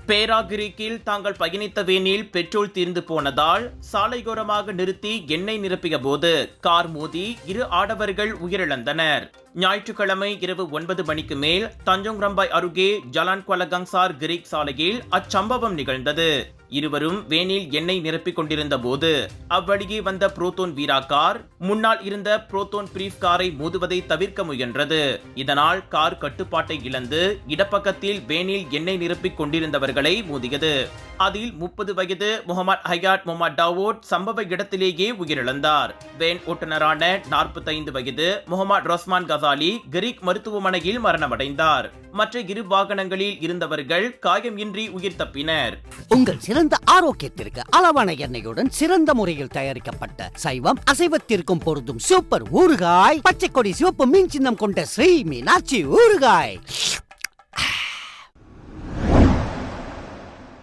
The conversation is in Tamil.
பேராகிரிக்கில் தாங்கள் பயணித்த வேனில் பெட்ரோல் தீர்ந்து போனதால் சாலையோரமாக நிறுத்தி எண்ணெய் நிரப்பிய போது கார் மோதி 2 ஆடவர்கள் உயிரிழந்தனர். ஞாயிற்றுக்கிழமை இரவு 9 மணிக்கு மேல் தஞ்சோங் ரம்பாய் அருகே ஜலான் குவலகங்சார் கிரிக் சாலையில் அச்சம்பவம் நிகழ்ந்தது. இருவரும் வேனில் எண்ணெய் நிரப்பிக் கொண்டிருந்த போது அவ்வழியே வந்த புரோத்தோன் வீரா கார் முன்னால் இருந்த புரோத்தோன் பிரீஃப் காரை மோதுவதை தவிர்க்க முயன்றது. இதனால் கார் கட்டுப்பாட்டை இழந்து இடப்பக்கத்தில் வேனில் எண்ணெய் நிரப்பிக் கொண்டிருந்தவர்களை மோதியது. அதில் 30 வயது முகமது ஹயாட் முகமது டாவூட் சம்பவ இடத்திலேயே உயிரிழந்தார். வேன் ஓட்டுநரான 45 வயது முகமது ரொஸ்மான் கசாலி கிரிக் மருத்துவமனையில் மரணமடைந்தார். மற்ற 2 வாகனங்களில் இருந்தவர்கள் காயமின்றி உயிர் தப்பினர். உங்கள் சிறந்த ஆரோக்கியத்திற்கு அளவான எண்ணெயுடன் சிறந்த முறையில் தயாரிக்கப்பட்ட சைவம் அசைவத்திற்கும் பொருந்தும் சூப்பர் ஊறுகாய், பச்சை கொடி சிவப்பு மீன் சின்னம் கொண்ட ஸ்ரீ மீனாட்சி ஊறுகாய்.